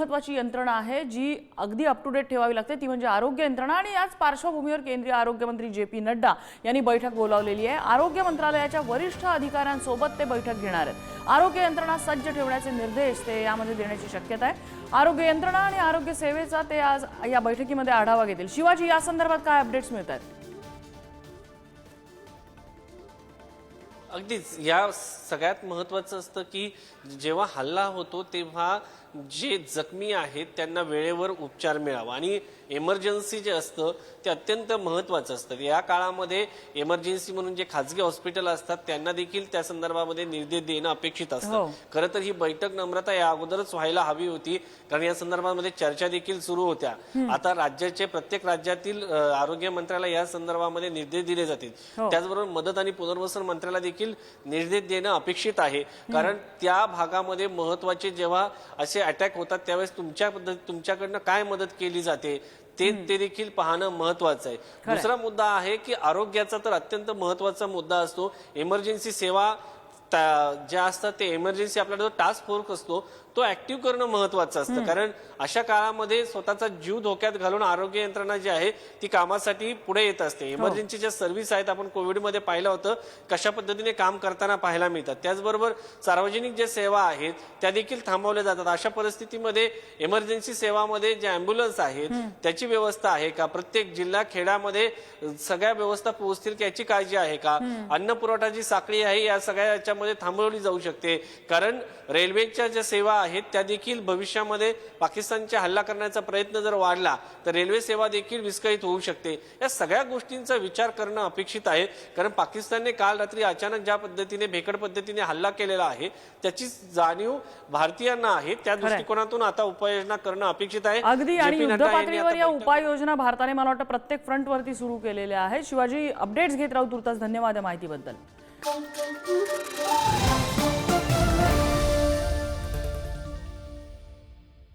महत्त्वाची यंत्रणा आहे जी अगदी अप टू डेट ठेवावी लागते, ती म्हणजे आरोग्य यंत्रणा। आणि याच पार्श्वभूमीवर केंद्रीय आरोग्य मंत्री जे.पी. नड्डा यांनी बैठक बोलावलेली आहे। आरोग्य मंत्रालयाच्या वरिष्ठ अधिकाऱ्यांसोबत ते बैठक घेणार आहेत। आरोग्य यंत्रणा सज्ज ठेवण्याचे निर्देश ते यामध्ये देण्याची शक्यता आहे। आरोग्य यंत्रणा आणि आरोग्य सेवेचा ते आज या बैठकीमध्ये आढावा घेतील। शिवाजी, या संदर्भात काय अपडेट्स मिळतात? अगदीच या सगळ्यात महत्त्वाचं असतं की जेव्हा हल्ला होतो तेव्हा जे जखमी आहेत त्यांना वेळेवर उपचार मिळावा आणि इमर्जन्सी जे असतं ते अत्यंत महत्त्वाचं असतं। या काळामध्ये इमर्जन्सी म्हणून जे खाजगी हॉस्पिटल असतात त्यांना देखील त्या संदर्भामध्ये निर्देश देणं अपेक्षित असतं। खरं तर ही बैठक नम्रता या अगोदरच व्हायला हवी होती, कारण या संदर्भामध्ये चर्चा देखील सुरू होत्या। आता राज्याचे प्रत्येक राज्यातील आरोग्य मंत्र्याला या संदर्भामध्ये निर्देश दिले जातील। त्याचबरोबर मदत आणि पुनर्वसन मंत्र्याला देखील निर्देश देणं अपेक्षित आहे, कारण त्या भागामध्ये महत्त्वाचे जेव्हा असे अटॅक होतात त्यावेळेस तुमच्याकडनं काय मदत केली जाते ते देखील पाहणं महत्त्वाचं आहे। दुसरा मुद्दा आहे की आरोग्याचा तर अत्यंत महत्त्वाचा मुद्दा असतो। इमर्जन्सी सेवा ज्या असतात ते इमर्जन्सी आपल्याला जो टास्क फोर्स असतो तो ऍक्टिव्ह करणं महत्त्वाचं असतं, कारण अशा काळामध्ये स्वतःचा जीव धोक्यात घालून आरोग्य यंत्रणा जी आहे ती कामासाठी पुढे येत असते। इमर्जन्सीच्या सर्व्हिस आहेत, आपण कोविडमध्ये पाहिलं होतं कशा पद्धतीने काम करताना पाहायला मिळतात। त्याचबरोबर सार्वजनिक ज्या सेवा आहेत त्या देखील थांबवल्या जातात। अशा परिस्थितीमध्ये इमर्जन्सी सेवामध्ये जे अँब्युलन्स आहेत त्याची व्यवस्था आहे का, प्रत्येक जिल्हा खेड्यामध्ये सगळ्या व्यवस्था पोहोचतील की याची काळजी आहे का, अन्न पुरवठा जी साखळी आहे या सगळ्या याच्यामध्ये थांबवली जाऊ शकते, कारण रेल्वेच्या ज्या सेवा आहेत त्या देखील भविष्यामध्ये पाकिस्तानच्या हल्ला करण्याचा प्रयत्न जर वाढला तर रेल्वे सेवा देखील विस्कळीत होऊ शकते। या सगळ्या गोष्टींचा विचार करणं अपेक्षित आहे, कारण पाकिस्तानने काल रात्री अचानक ज्या पद्धतीने भेकड पद्धतीने हल्ला केलेला आहे त्याची जाणीव भारतीयांना आहे। त्या दृष्टिकोनातून आता उपाययोजना करणं अपेक्षित आहे। अगदी, आणि युद्ध पातळीवर या उपाययोजना भारताने मला वाटतं प्रत्येक फ्रंटवरती सुरू केलेल्या आहेत। शिवाजी, अपडेट्स घेत राहू तुर्तास। धन्यवाद या माहितीबद्दल।